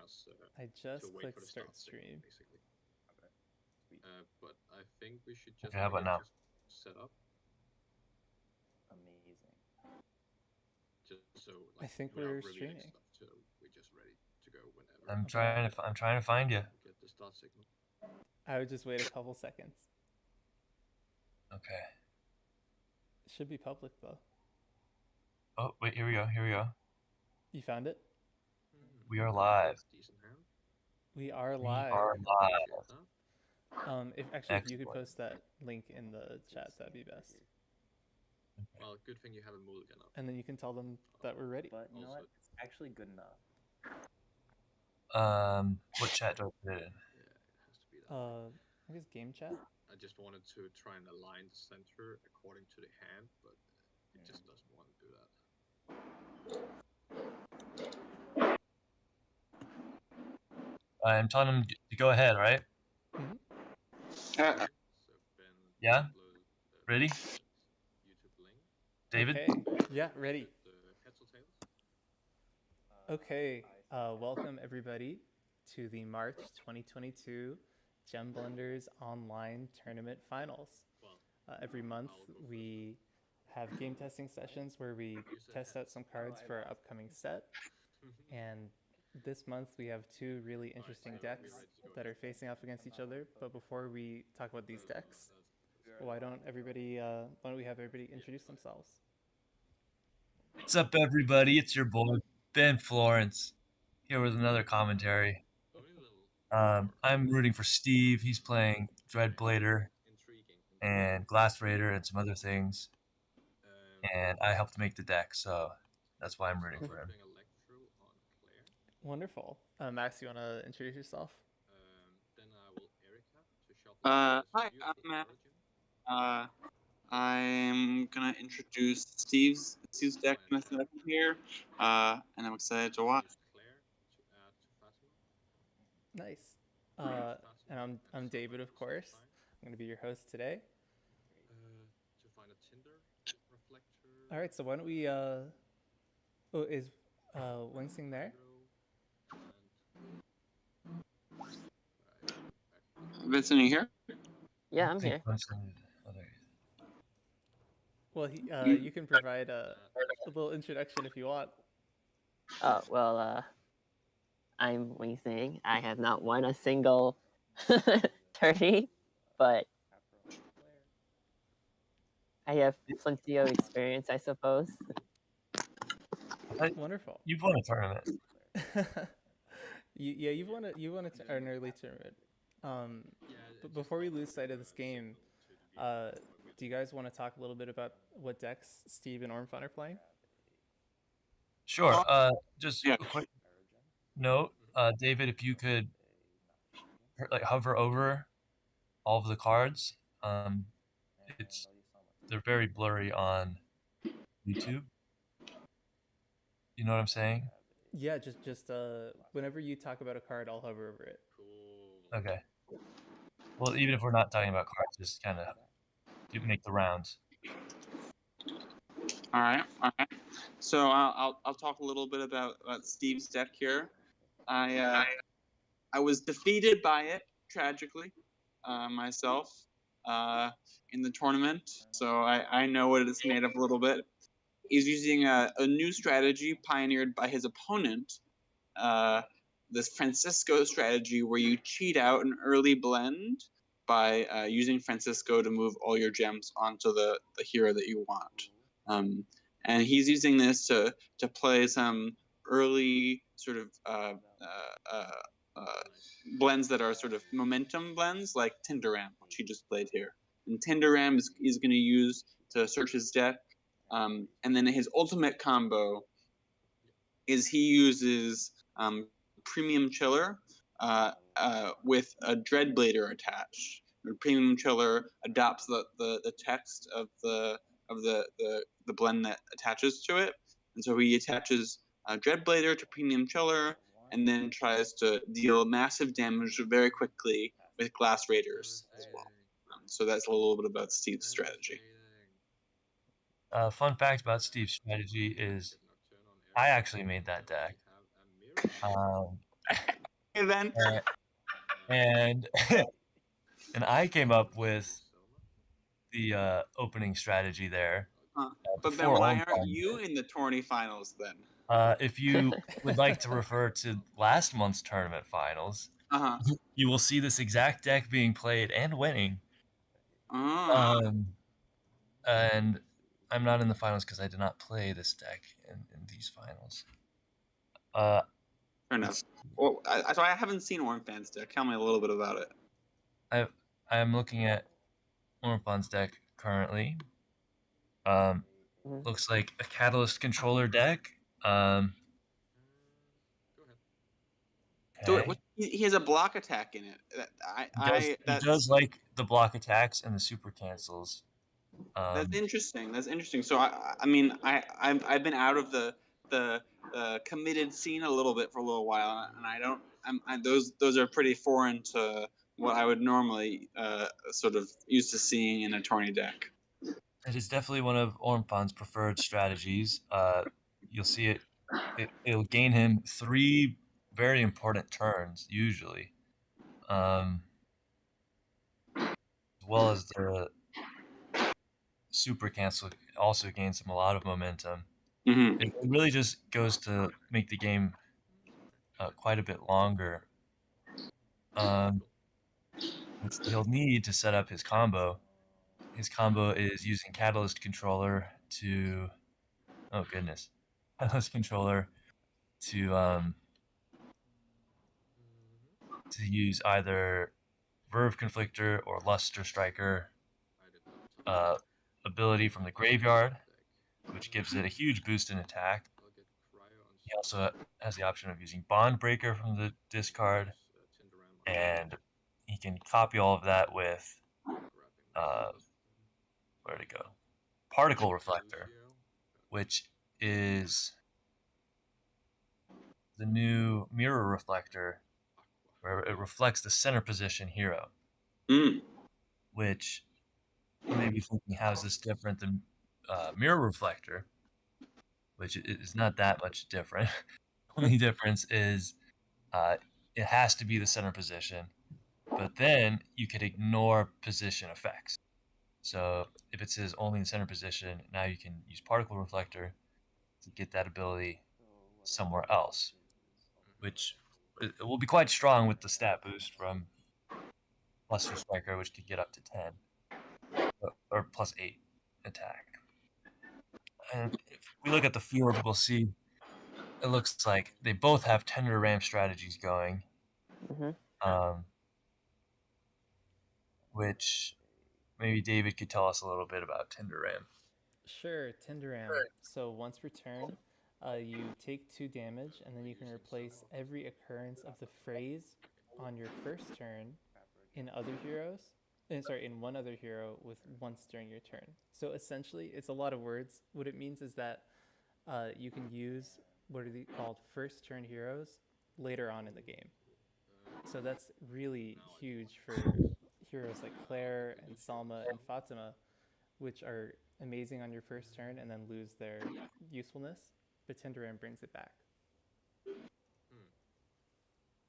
us I to just wait clicked for the start signal, stream. basically. Okay. Sweet. But I think we should just Okay, how about now? just set up, Amazing. just so I think without we're revealing streaming. stuff, so we're just ready to go whenever. I'm trying to find you. We get the start signal. I would just wait a couple seconds. Okay. It should be public though. Oh wait, here we go. You found it? We are live. That's decent now. We are We live. are live. If you could Excellent. post that link in the chat, that'd be best. Well, good thing you have a mulligan up. And then you can tell them that we're ready. But you know Also- what? It's actually good enough. What chat do I put it in? Yeah, it has to be that. I guess game chat. I just wanted to try and align the center according to the hand, but it just doesn't want to do that. I'm telling them to go ahead, right? So Ben, Yeah? upload the Ready? YouTube link. David? Okay. Yeah, ready. The heads or tails? Okay. Welcome everybody to the March 2022 Gem Blenders Online Tournament Finals. Well, Every month we have game testing sessions where we test out some cards for our upcoming set. And this month we have two really interesting decks that are facing off against each other. But before we talk about these decks, why don't we have everybody introduce themselves? What's up, everybody? It's your boy Ben Florence here with another commentary. only a little I'm rooting for Steve. He's playing Dreadblader intriguing. and Glass Raider and some other things, Um, and I helped make the deck, so that's why I'm rooting for him. doing Electro on Claire. Wonderful. Max, you want to introduce yourself? Then I will Erica to shuffle. Hi, this I'm beautiful Matt. origin. I'm gonna introduce Steve's deck in a second here, and I'm excited to watch. Use Claire to add to Fatima. Nice. And I'm David, of course. I'm going to be your host today. To find a Tinder reflector. All right, so why don't we is Wingsing there? Vincent, are you here? Yeah, I'm here. Oh, there he is. Well, you can provide a little introduction if you want. Oh, well, I'm Wingsing. I have not won a single tourney, but I have plenty of experience, I suppose. Wonderful. You've won a tournament. You've won an early tournament. But before we lose sight of this game, do you guys want to talk a little bit about what decks Steve and Ormfun are playing? Sure. Just Yeah. a quick note, David, if you could hover over all of the cards. They're very blurry on YouTube. You know what I'm saying? Yeah, just whenever you talk about a card, I'll hover over it. Cool. Okay. Well, even if we're not talking about cards, just kind of make the rounds. All right. So I'll talk a little bit about Steve's deck here. I was defeated by it tragically myself in the tournament, so I know what it's made of a little bit. He's using a new strategy pioneered by his opponent, this Francisco strategy where you cheat out an early blend by using Francisco to move all your gems onto the hero that you want. And he's using this to play some early sort of blends that are sort of momentum blends, like Tinderam, which he just played here. And Tinderam is going to use to search his deck. And then his ultimate combo is he uses Premium Chiller with a Dreadblader attached. The Premium Chiller adopts the text of the blend that attaches to it, and so he attaches Dreadblader to Premium Chiller, and then tries to deal massive damage very quickly with Glass Raiders as well. So that's a little bit about Steve's strategy. Fun fact about Steve's strategy is I actually made that deck. then. And and I came up with the opening strategy there. But then before why Orm aren't Fun. you in the tourney finals then? If you would like to refer to last month's tournament finals, you will see this exact deck being played and winning. And I'm not in the finals because I did not play this deck in these finals. Fair enough. Well, so I haven't seen Ormfan's deck. Tell me a little bit about it. I'm looking at Ormfan's deck currently. Looks like a Catalyst controller deck. So he has a block attack in it. He does like the block attacks and the super cancels. That's interesting. That's interesting. So I mean I've been out of the committed scene a little bit for a little while, and those are pretty foreign to what I would normally sort of used to seeing in a tourney deck. It is definitely one of Ormfan's preferred strategies. You'll see it'll gain him 3 very important turns usually, as well as the super cancel also gains him a lot of momentum. It really just goes to make the game quite a bit longer. He'll need to set up his combo. His combo is using Catalyst controller to Catalyst controller to use either Verve Conflictor or Luster Striker ability from the graveyard, which gives it a huge boost in attack. He also has the option of using Bond Breaker from the discard, and he can copy all of that with where'd it go? Particle Reflector, which is the new mirror reflector where it reflects the center position hero. Which you may be thinking, how is this different than mirror reflector? Which is not that much different. The only difference is it has to be the center position, but then you could ignore position effects. So if it says only in center position, now you can use Particle Reflector to get that ability somewhere else, which it will be quite strong with the stat boost from Luster Striker, which could get up to 10 or plus 8 attack. And if we look at the field, we'll see it looks like they both have Tender Ram strategies going, which maybe David could tell us a little bit about Tender Ram. Sure, Tender Ram. So once per turn, you take 2 damage, and then you can replace every occurrence of the phrase on your first turn in one other hero with once during your turn. So essentially, it's a lot of words. What it means is that you can use what are called first turn heroes later on in the game. So that's really huge for heroes like Claire and Salma and Fatima, which are amazing on your first turn and then lose their usefulness, but Tender Ram brings it back.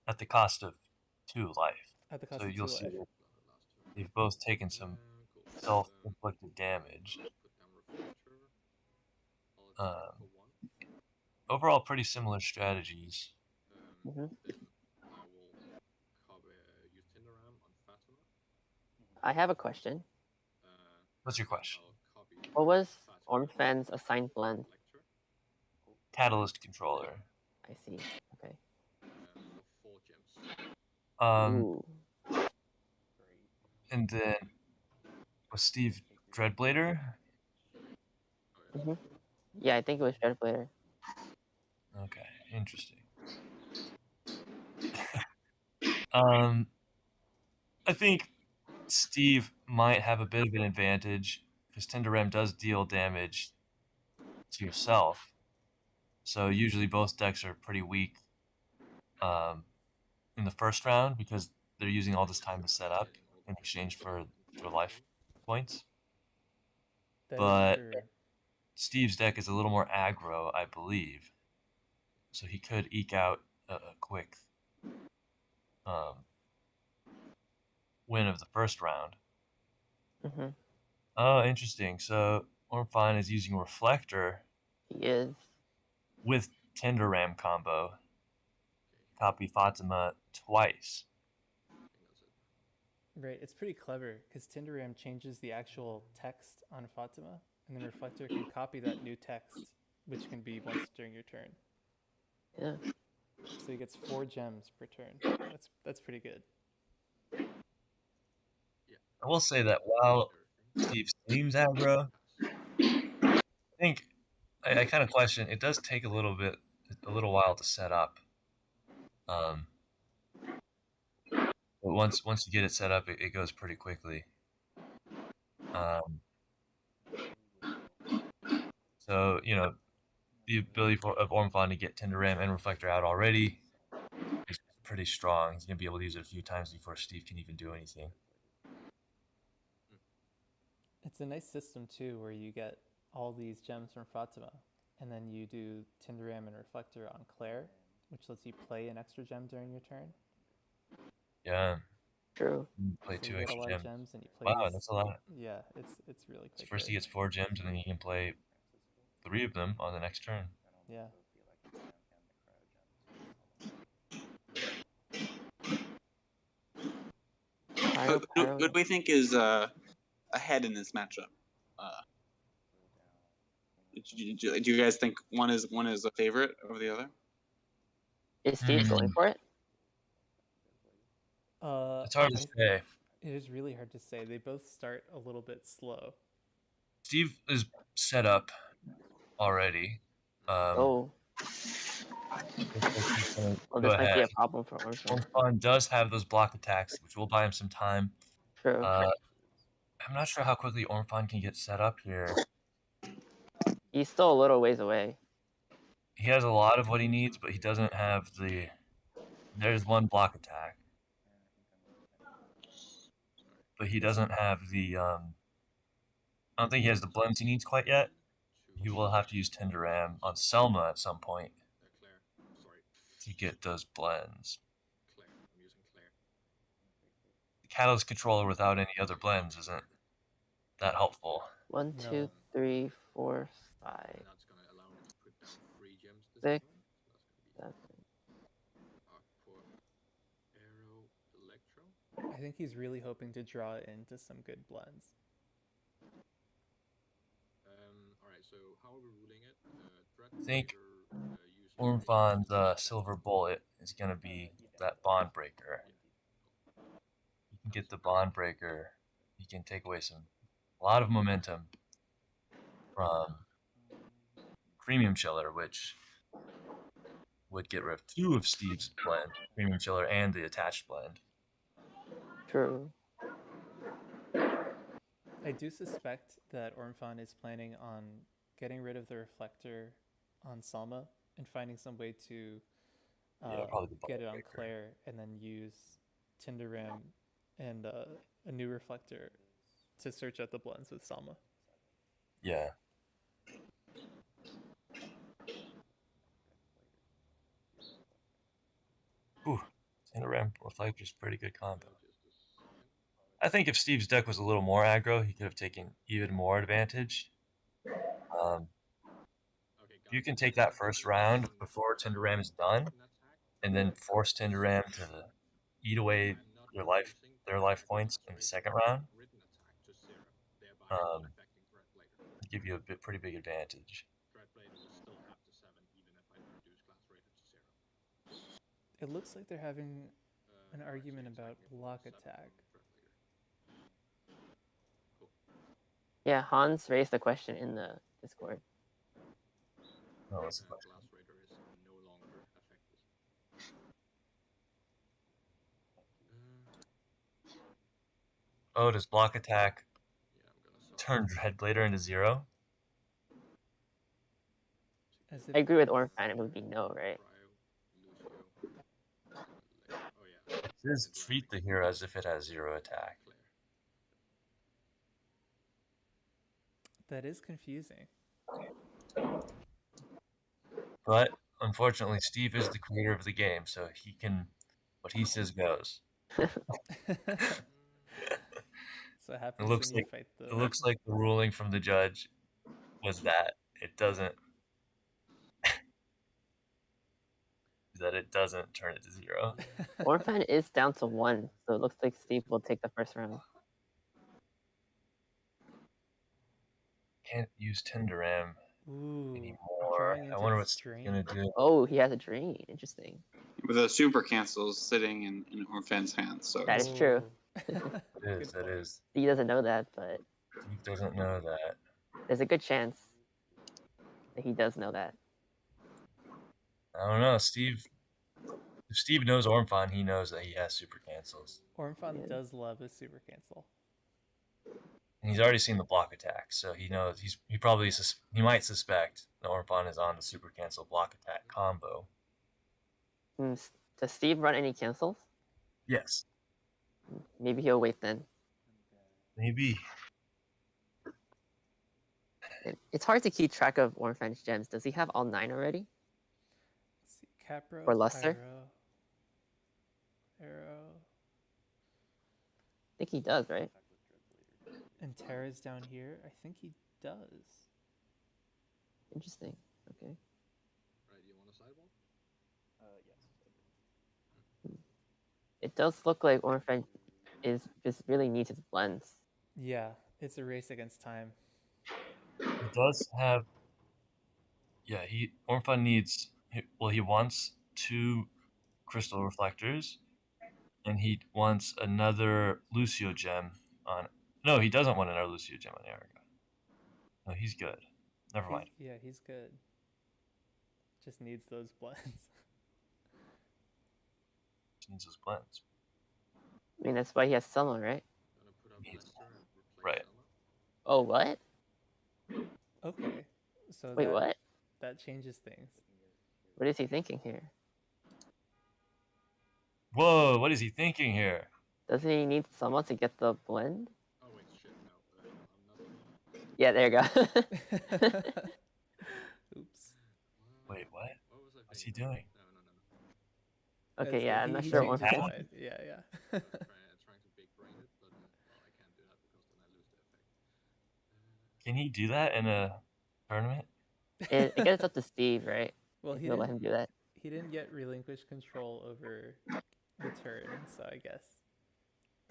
At the cost of 2 life. At the cost so of you'll 2 see life. that they've both taken some self-inflicted damage. Overall, pretty similar strategies. I have a question. What's your question? What was Ormfan's assigned blend? Catalyst controller. I see. Okay. And then was Steve Dreadblader? Yeah, I think it was Dreadblader. Okay, interesting. I think Steve might have a bit of an advantage because Tender Ram does deal damage to yourself. So usually both decks are pretty weak in the first round because they're using all this time to set up in exchange for life points. But Steve's deck is a little more aggro, I believe. So he could eke out a quick win of the first round. Hmm. Oh, interesting. So Ormfine is using Reflector He is. with Tinder Ram combo. Copy Fatima twice. I think that's it. Right, it's pretty clever because Tinderam changes the actual text on Fatima, and then Reflector can copy that new text, which can be once during your turn. Yeah. So he gets 4 gems per turn. That's pretty good. I will say that while Steve seems aggro, I think I kind of question. It does take a little while to set up. But once you get it set up, it goes pretty quickly. So the ability of Ormfon to get Tinderam and Reflector out already is pretty strong. He's gonna be able to use it a few times before Steve can even do anything. It's a nice system too, where you get all these gems from Fatima, and then you do Tinderam and Reflector on Claire, which lets you play an extra gem during your turn. Yeah. True. Play So 2 you get a extra lot gems. of gems, and you play. Wow, these... that's a lot. Yeah, it's really So quite first good. he gets 4 gems, and then he can play 3 of them on the next turn. Yeah. Who do we think is ahead in this matchup? Do you guys think one is a favorite over the other? Is Steve going for it? It's hard to say. It is really hard to say. They both start a little bit slow. Steve is set up already. Well, this might be a problem for Ormfon. Ormfon does have those block attacks, which will buy him some time. True. I'm not sure how quickly Ormfon can get set up here. He's still a little ways away. He has a lot of what he needs, but he doesn't have the... There's one block attack. But he doesn't have the... I don't think he has the blends he needs quite yet. He will have to use Tinderam on Selma at some point Claire. Sorry. to get those blends. Claire. I'm using Claire. The Catalyst controller without any other blends isn't that helpful. 1, 2, 3, 4, 5. And that's going to allow me to put down 3 gems this 6, turn. So that's going to be Aqua, Arrow, Electro. I think he's really hoping to draw into some good blends. Alright, so how are we ruling it? I think Ormfon's Silver Bullet is going to be that Bond Breaker. You can get the Bond Breaker. You can take away a lot of momentum from Premium Chiller, which would get rid of 2 of Steve's blend, Premium Chiller and the attached blend. True. I do suspect that Ormfon is planning on getting rid of the Reflector on Salma and finding some way to get it on Claire, and then use Tinderam and a new Reflector to search out the blends with Salma. Yeah. Ooh, Tinderam Reflector is pretty good combo. I think if Steve's deck was a little more aggro, he could have taken even more advantage. You can take that first round before Tinderam is done, and then force Tinderam to eat away their life points in the second round. Give you a pretty big advantage. It looks like they're having an argument about block attack. Yeah, Hans raised the question in the Discord. Oh, what's the question? Oh, does block attack turn Dreadblader into 0? I agree with Ormfon. It would be no, right? It says treat the hero as if it has 0 attack. That is confusing. But unfortunately, Steve is the creator of the game, so what he says goes. what happens looks when you like- fight the. It looks like the ruling from the judge was that it doesn't turn it to 0. Orphan is down to 1, so it looks like Steve will take the first round. Can't use Tinderam Ooh, anymore. drawing I into wonder the what's strain. gonna do. Oh, he has a drain. Interesting. With a super cancel sitting in Orphan's hands. So That is true. It is. That is. He doesn't know that, but Steve doesn't know that. there's a good chance that he does know that. I don't know, Steve. If Steve knows Ormfon, he knows that he has super cancels, Ormfon Yeah. does love his super cancel. and he's already seen the block attack, so he knows he might suspect that Ormfon is on the super cancel block attack combo. Does Steve run any cancels? Yes, Maybe he'll wait then. maybe. It's hard to keep track of Orphan's gems. Does he have all 9 already? Let's see, Capro, Or Luster? Arrow, I think he does, right? and Terra's down here. I think he does. Interesting. Okay. Right, you want a sidewall? Yes. It does look like Orphan is just really needs his blends. Yeah, it's a race against time. He does have. Yeah, Ormfon needs. He wants 2 crystal reflectors, and he wants another Lucio gem on. No, he doesn't want another Lucio gem on Erica. No, he's good. Never mind. Yeah, he's good. Just needs those blends. He needs those blends. I mean, that's why he has Selma, right? Gonna put up Yes. Lester and replace Right. Selma. Oh, what? Okay, so Wait, what? that changes things. What is he thinking here? Whoa, what is he thinking here? Doesn't he need someone to get the blend? Oh wait, shit, no. I'm not. Yeah, there you go. Oops. Wait, what? What was I What's he thinking? doing? No. Okay, That's yeah, it. I'm not He sure. changed Orphan. his mind. Yeah. Trying to big brain it, but I can't do that because then I lose the effect. Can he do that in a tournament? I guess it's up to Steve, right? Well, If he he'll let him didn't. do that. He didn't yet relinquish control over the turn, so I guess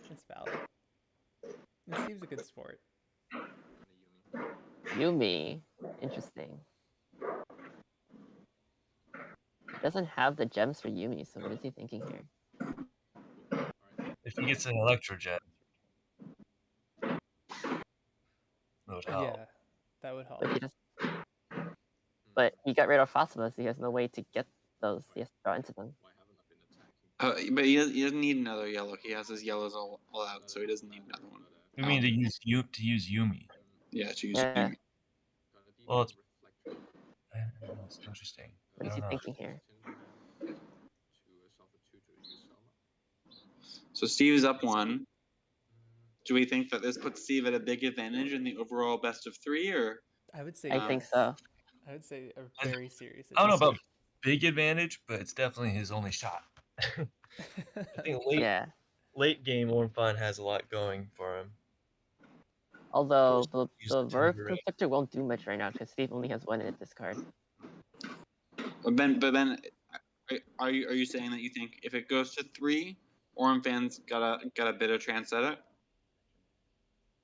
it's valid. And Steve's a good sport. Yumi. Interesting. He doesn't have the gems for Yumi, so what is he thinking here? If he gets an Electro gem, that would help. Yeah, that would help. But he just, but he got rid of Phosphorus, so he has no way to get those. He has to draw into them. Why haven't I been attacking? But he doesn't need another yellow. He has his yellows all out, so he doesn't need another one. You mean to use Yumi? Yeah, to use Yeah. Yumi. Well, it's That's interesting. What is he thinking here? So Steve is up 1. Do we think that this puts Steve at a big advantage in the overall best of 3, or I would say. I think yes. so. I would say a very serious. I don't know about big advantage, but it's definitely his only shot. I think Yeah. late game Ormfon has a lot going for him. Although Use the the Verve Timber Ring. Reflector won't do much right now because Steve only has 1 in this card. But Ben, are you saying that you think if it goes to 3, Ormfan's got a bit of chance at it?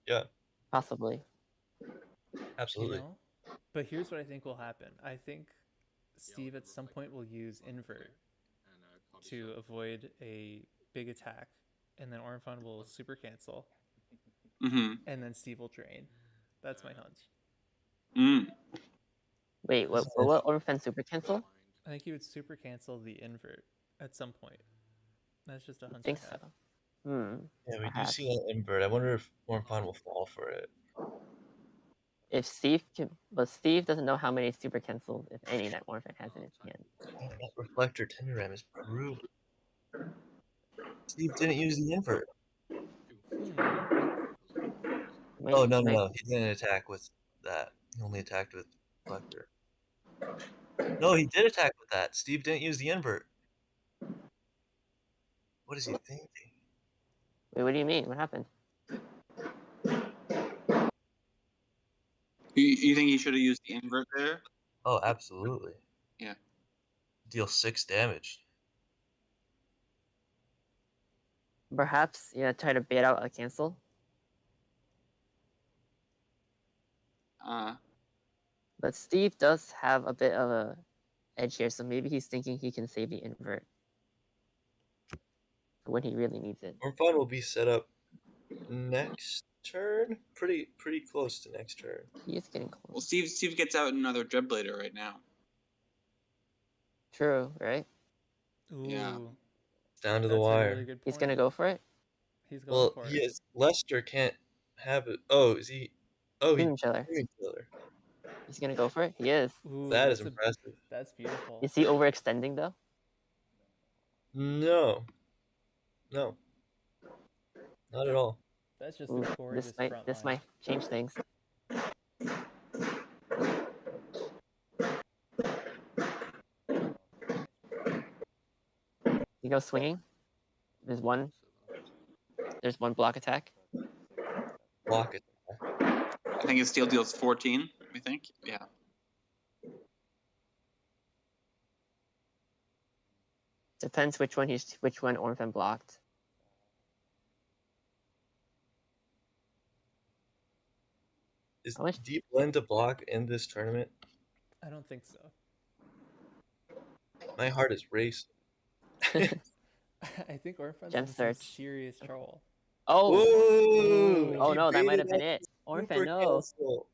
Yeah, Possibly. absolutely. You know? But here's what I think will happen. I think Steve at some point will use invert to avoid a big attack, and then Ormfon will super cancel, Mm-hmm. and then Steve will drain. That's my hunch. Mm. Wait, what Orphan super cancel? I think he would super cancel the invert at some point. That's just a I hunch. think I so. have. Yeah, we do Perhaps. see an invert. I wonder if Ormfon will fall for it. If Steve can, but Steve doesn't know how many super cancels, if any, that Orphan has in his hand. Oh, that reflector Tinderam is brutal. Steve didn't use the invert. Wait, Oh no, wait. no, he didn't attack with that. He only attacked with reflector. No, he did attack with that. Steve didn't use the invert. What is he thinking? Wait, what do you mean? What happened? You think he should have used the invert there? Oh, absolutely. Yeah. Deal 6 damage. Perhaps, yeah, try to bait out a cancel. But Steve does have a bit of a edge here, so maybe he's thinking he can save the invert for when he really needs it. Orphan will be set up next turn. Pretty close to next turn. He is getting Well, close. Steve gets out another Dreadblader right now. True, right? Ooh, Yeah. It's down to that's the a wire. really good He's point. gonna go for it. He's going Well, for he it. is. Lester can't have it. Oh, is he? Oh, Demon Chiller. Demon Killer. He's gonna go for it. He is. Ooh, That is that's impressive. That's beautiful. Is he overextending though? No. No. Not at all. That's just Ooh, a gorgeous front this line. might change things. You go swinging. There's one block attack. Block it. I think his steel deals 14. I think. Yeah. Depends which one Orphan blocked. Is How much- Deep Blend a block in this tournament? I don't think so. My heart is racing. I think Orphan's Gem in some search. serious trouble. Oh! Whoa! Oh he no, that might have baited been out it. the Orphan, super no. cancel.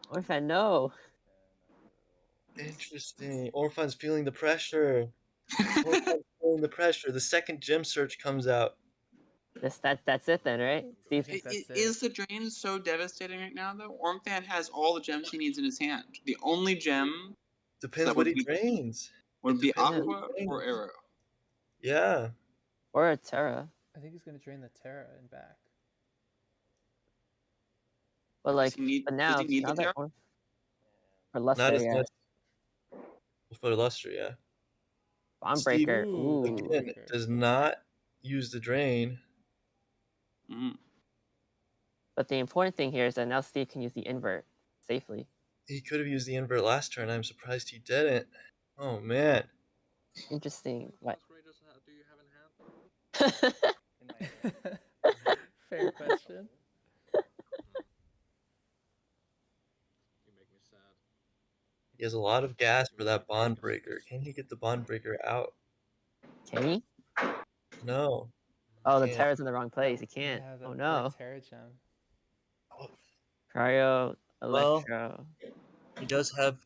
Orphan, no. Interesting. Orphan's feeling the pressure. Orphan's feeling the pressure. The second gem search comes out. That's it then, right? Steve, think that's it. Is the drain so devastating right now, though? Ormfan has all the gems he needs in his hand. The only gem Depends That what would he be- drains. would It be depends on Aqua what he or drains. Arrow. Yeah. or a Terra. I think he's gonna drain the Terra and back. But like, Does he need, but does now, he need now the that Terra? for Luster, Not as yeah. much for Luster, yeah. Steve, Bondbreaker. Ooh. Again, Breaker. does not use the drain. Mhm. But the important thing here is that now Steve can use the invert safely. He could have used the invert last turn. I'm surprised he didn't. Oh man. Interesting. What? Do you have in hand? Fair question. You make me sad. He has a lot of gas for that bond breaker. Can he get the bond breaker out? Can he? No. Oh, the Can't. Terra's in the wrong place. He can't. Yeah, that Oh poor no. Terra gem. Cryo, Well- Electro. He does have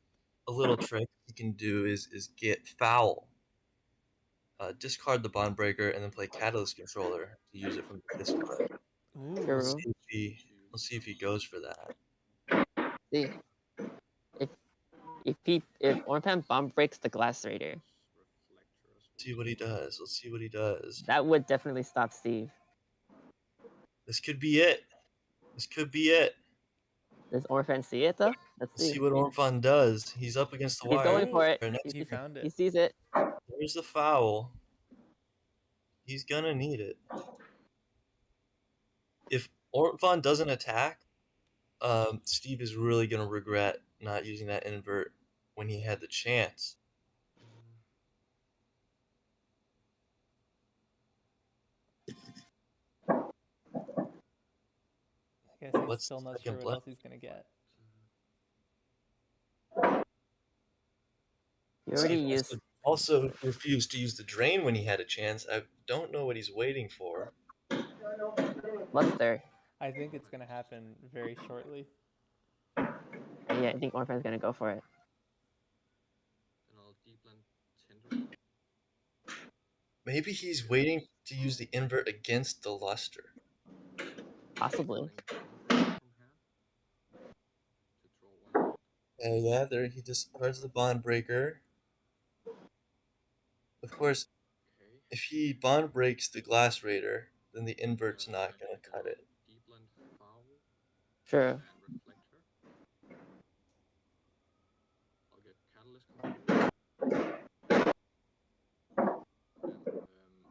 a little trick he can do is get foul. Discard the bond breaker and then play catalyst controller to use it from the discard. Ooh. True. We'll see if he goes for that. See, if Orphan bomb breaks the Glass Raider, See what he does. Let's see what he does. that would definitely stop Steve. This could be it. This could be it. Does Orphan see it though? Let's Let's see see. what Orphan does. He's up against the He's wire. going for it. Or next- He found He it. sees it. There's the foul. He's gonna need it. If Orphan doesn't attack, Steve is really gonna regret not using that invert when he had the chance. I guess he's What's still the not second sure what blood? else he's gonna get. He already Steve used. also refused to use the drain when he had a chance. I don't know what he's waiting for. Luster. I think it's gonna happen very shortly. Yeah, I think Orphan's gonna go for it. And I'll deep blend Tinder. Maybe he's waiting to use the invert against the luster. Possibly. From hand. To draw one. Yeah, there he discards the bond breaker. Of course, Okay. if he bond breaks the glass raider, then the invert's not gonna cut it. Deep blend foul True. and reflector. I'll get catalyst control. And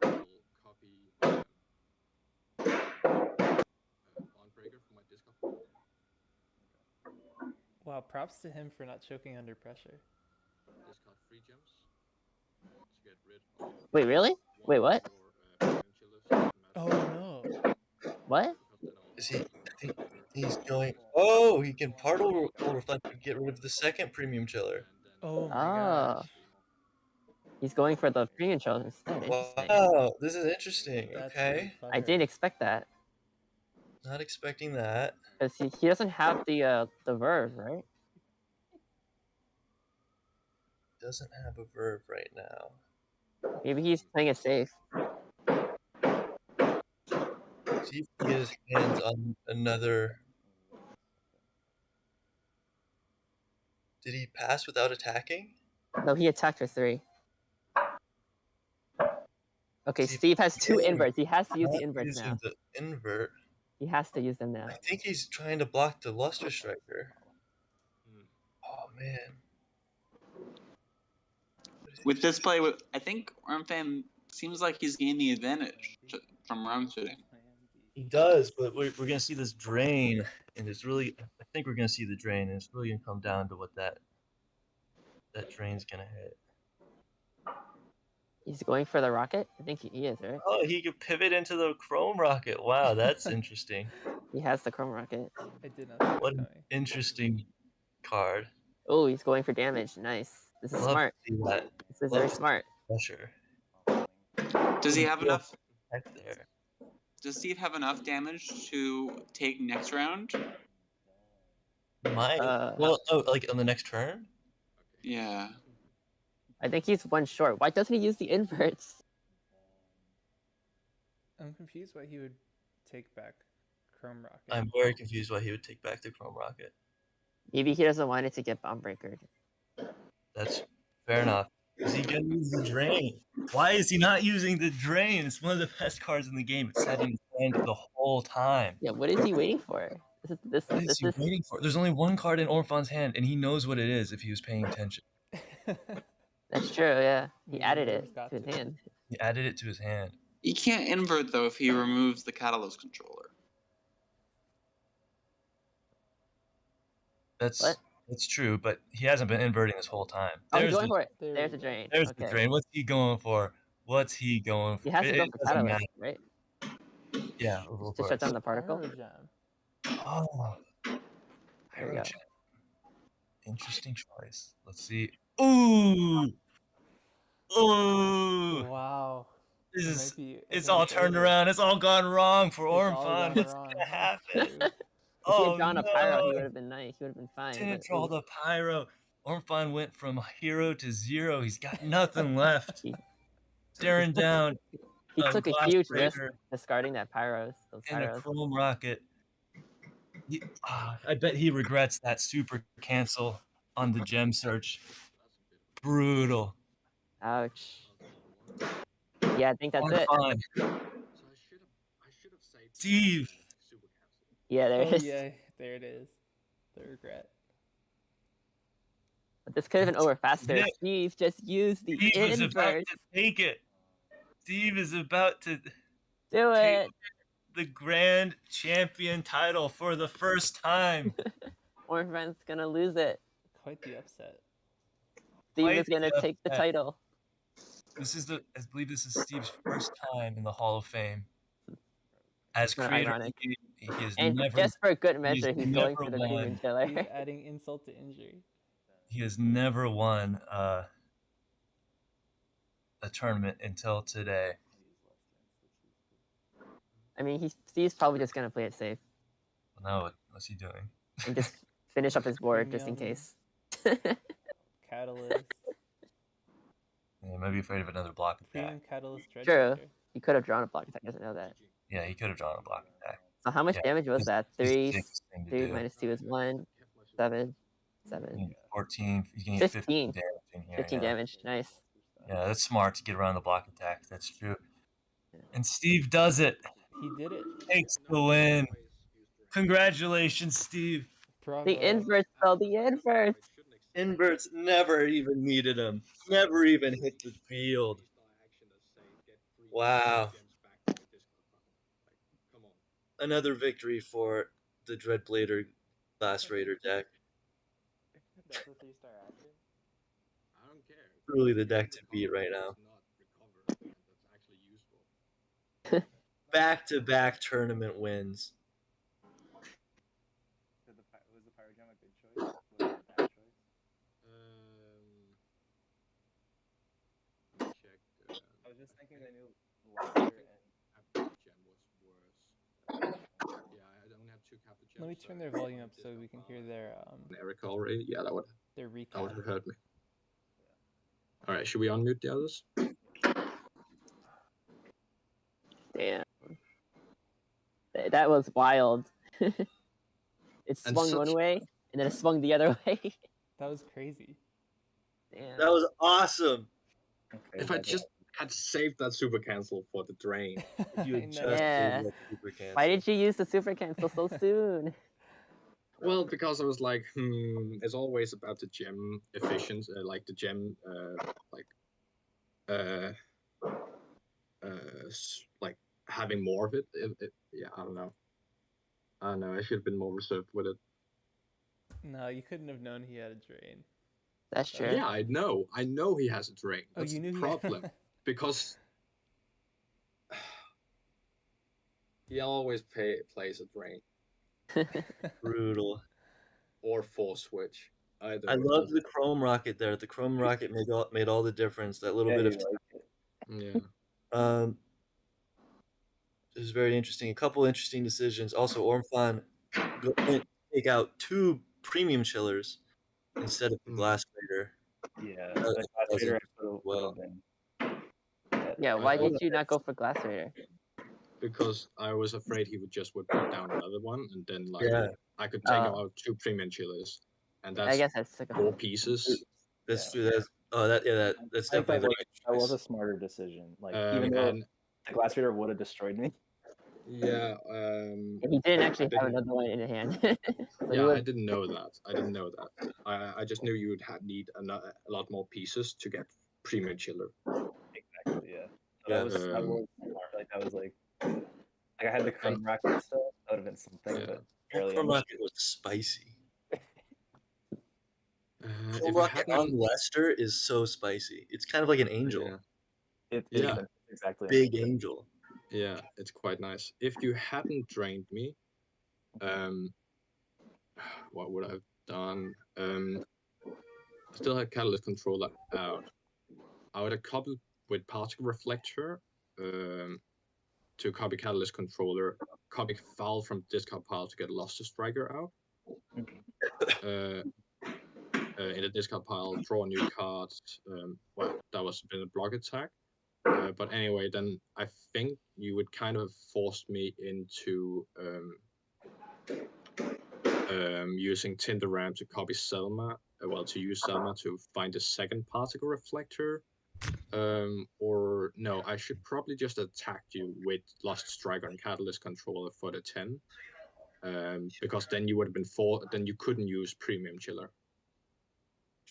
I'll copy bond breaker from my discard. Wow, props to him for not choking under pressure. Discard 3 gems to get rid of Wait, really? one Wait, of what? your Premium Chillers. Oh no. What? Is he? I think he's going. Oh, he can partial reflect to get rid of the second premium chiller. Oh my Ah. gosh. He's going for the premium chill instead. Interesting. Wow, this is interesting. That's Okay, really clever. I didn't expect that. not expecting that. Because he doesn't have the verve, right? Doesn't have a verb right now. Maybe he's playing it safe. See if he can get his hands on another. Did he pass without attacking? No, he attacked for 3. Okay, See, Steve has 2 damn, inverts. He has to use Not the inverts using now. the invert. He has to use them now. I think he's trying to block the Luster Striker. Oh man. With this play, I think Ormfan seems like he's gaining the advantage from round shooting. He does, but we're gonna see this drain, and it's really. I think we're gonna see the drain, and it's really gonna come down to what that drain's gonna hit. He's going for the rocket? I think he is, right? Oh, he could pivot into the Chrome Rocket. Wow, that's interesting. He has the chrome rocket. I did not see that What an coming. interesting card. Oh, he's going for damage. Nice. This is Love smart. to see that This is very Love- smart. pressure. Does he have Yeah. enough? Heck there. Does Steve have enough damage to take next round? My Uh, well, oh, like on the next turn. Yeah. I think he's 1 short. Why doesn't he use the inverts? I'm confused why he would take back Chrome Rocket. I'm very confused why he would take back the Chrome Rocket. Maybe he doesn't want it to get bomb breakered. That's fair enough. Is he gonna use the drain? Why is he not using the drain? It's one of the best cards in the game. It's setting his hand the whole time. Yeah, what is he waiting for? What is he waiting for? There's only one card in Orphan's hand, and he knows what it is if he was paying attention. That's true, yeah. He Yeah, added he's it got to his to. hand. He added it to his hand. He can't invert though if he removes the Catalyst controller. That's What? that's true, but he hasn't been inverting this whole time. Oh, he's There's going the, for it. There There's we the go. drain. there's Okay. the drain. What's he going for? What's he going for? He has to It- go it for doesn't catalyst, matter. right? Yeah, of To course. shut down the particle. Pyro Gem. Oh, There we go. Hydrogen. Interesting choice. Let's see. Ooh, ooh. Wow. This It is. might be It's in all his turned favor. around. It's all gone wrong for It's all Ormfan. gone What's wrong. gonna happen? True. If he Oh had drawn a pyro, he no! would have been nice. He would have been fine. Didn't but draw he- the pyro. Ormfan went from hero to 0. He's got nothing left. He- Staring down He a took a Glass huge risk Raider discarding those and a pyros. Chrome Rocket. I bet he regrets that super cancel on the gem search. Brutal. Ouch. Yeah, I think that's it. Ormfan, So I should have saved Steve. super cancel. Yeah, there Oh it is. yeah, there it is. The regret. But this could have been over faster. Yeah. Steve just used the Steve is about invert. to take it. Steve is about to Do take it. the grand champion title for the first time. Orphan's gonna lose it. Quite the upset. Steve Quite is gonna the take the upset. title. I believe this is Steve's first time in the Hall of Fame. As Not creator, ironic. he has And never just for good measure, he's going never for the won. premium He's killer. adding insult to injury. he has never won a tournament until today. I mean, Steve's probably just gonna play it safe No, what's he doing? and just finish up his board just in Premium. case. Catalyst. He might be afraid of another block attack. Premium Catalyst Dread True. Factor. He could have drawn a block attack. Doesn't know that. Yeah, he could have drawn a block attack. So how much Yeah, damage was It's that? the 3, safest thing to 3 do. minus 2 is 1, 7, 7. 14. You can get 15 15. damage in here. 15 yeah. damage. Nice. Yeah, that's smart to get around the block attack. That's true. And Steve does it. He did it. Takes the win. Congratulations, Steve. Bravo. The inverts, though. The inverts. Inverts never even needed him. Never even hit the field. Wow. Another victory for the Dreadblader Glass Raider deck. That's a 3-star action. I don't care. Truly the deck to The beat combo right now. does not recover, and that's actually useful. Back-to-back tournament wins. Was the Pyro Gem a good choice? Was it a bad choice? Let me check. I was just thinking the new Luster and Captain Gem was worse. Yeah, I only have 2 Captain Gems. Let me turn their volume up so we can hear their Eric already. Yeah, that would recap. have hurt me. All right, should we unmute the others? Damn. That was wild. It And swung one such- way, and then it swung the other way. That was crazy. Damn. That was awesome. okay, If I just had saved that super cancel for the drain. If you I had know. just Yeah. saved that super cancel. Why did you use the super cancel so soon? Well, because I was like, it's always about the gem efficiency, like the gem, like having more of it. Yeah, I don't know. I should have been more reserved with it. No, you couldn't have known he had a drain. That's true. Yeah, I know he has a drain. Oh, That's you knew the he problem. Because he always plays a drain Brutal. or force switch. Either I of love them. the Chrome Rocket there. The Chrome Rocket made all the difference. That little bit of Yeah. it was very interesting. A couple interesting decisions. Also, Ormfan went to take out 2 premium chillers instead of the Glass Raider. Yeah, That the was Glass Raider well. would have been. Yeah, why did you not go for Glass Raider? Because I was afraid he would just put down another one, and then Yeah. I could take Oh. out 2 premium chillers, and I that's guess that's like 4 pieces. That's Yeah. true. That's I think definitely that was a smarter decision. Like even though And the Glass Raider would have destroyed me. yeah, He didn't actually have didn't- another one in hand. So he yeah, was- I didn't know that. I just knew you would need a lot more pieces to get premium chiller. Exactly. Yeah. So Yeah. that was smart. Like that was like I had the Chrome Rocket and stuff. That would have been something, Yeah. but Well, barely. Chrome Rocket was spicy. If Chrome you Rocket hadn't- on Lester is so spicy. It's kind of like an angel. Yeah. It Yeah. is exactly. Big angel. Yeah, it's quite nice. If you hadn't drained me, what would I have done? I still had Catalyst Controller out. I would have coupled with Particle Reflector to copy Catalyst Controller, copy Foul from discard pile to get Luster Striker out. In the discard pile, draw a new card. Well, that was been a block attack. But anyway, then I think you would kind of force me into using Tinderam to copy Selma. To use Selma to find the second Particle Reflector. Or no, I should probably just attack you with Lost Striker and Catalyst Controller for the 10. Because then you would have been then you couldn't use Premium Chiller.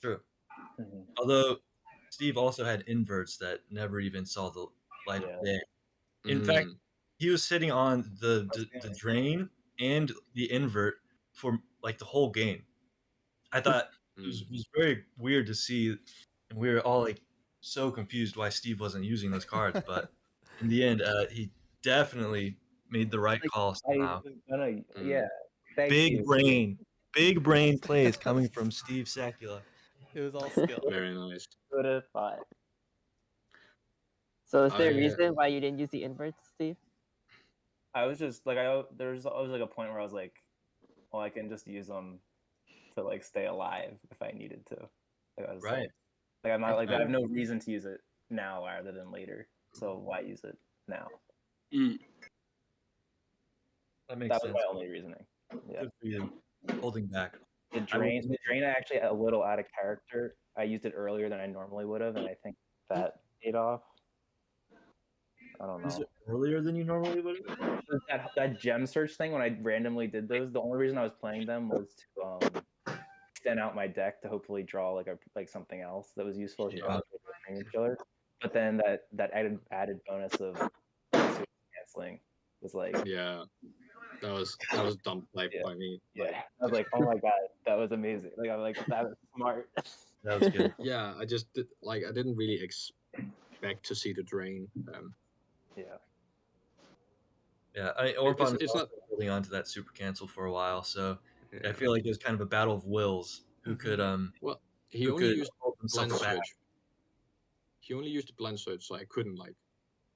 True. Mm-hmm. Although Steve also had inverts that never even saw the light of day. In fact, he was sitting on the drain and the invert for like the whole game. I thought it was very weird to see, and we were all like so confused why Steve wasn't using those cards. But in the end, he definitely made the right call somehow. Yeah. Thank Big you. brain plays coming from Steve Sakula. It was all skill. Very nice. Would have thought. So is there a reason why you didn't use the inverts, Steve? I was just like there's always like a point where I was like, well, I can just use them to like stay alive if I needed to. Like, I was Right. Like I'm not like I have no reason to use it now rather than later. So why use it now? That makes That sense. was my only reasoning. Yeah. Good for you. Holding back. The drain actually a little out of character. I used it earlier than I normally would have, and I think that paid off. I don't Is know. it earlier than you normally would have? That gem search thing when I randomly did those, the only reason I was playing them was to extend out my deck to hopefully draw like something else that was useful as a premium killer. But then that added bonus of canceling was like That was dumb play Yeah. by me. Yeah, I was like, oh my god, that was amazing. Like I'm like, that was smart. That was good. Yeah, I just did, I didn't really expect to see the drain. Yeah. Yeah, Orphan It's- was it's also not- holding on to that super cancel for a while, so Yeah. I feel like it was kind of a battle of wills. Who could Well, he who only could used hold himself blend back? switch. He only used the blend switch, so I couldn't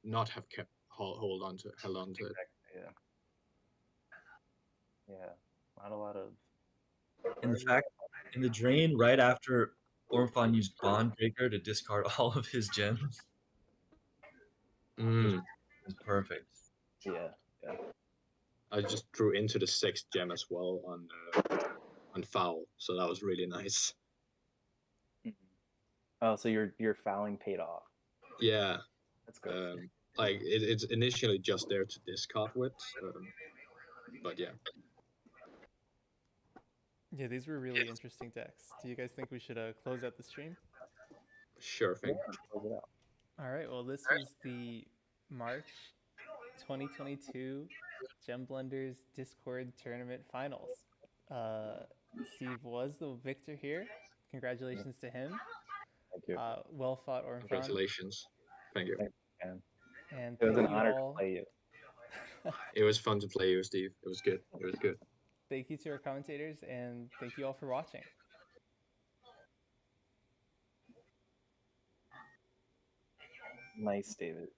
not have kept held on to it. Yeah. Yeah. Not a lot of. And the fact in the drain right after Orphan used Bond Breaker to discard all of his gems Mm. was perfect. Yeah. I just drew into the 6th gem as well on foul, so that was really nice. Oh, so your fouling paid off. Yeah, That's good. it's initially just there to discard with, but yeah. Yeah, these were really interesting decks. Do you guys think we should close out the stream? Sure thing. Close it out. All right. Well, this was the March 2022 Gem Blenders Discord Tournament Finals. Steve was the victor here. Congratulations to him. Thank you. Well fought, Orphan. Congratulations. Thank you. And It was thank an you honor all. to play you. It was fun to play you, Steve. It was good. It was good. Thank you to our commentators, and thank you all for watching. Nice, David.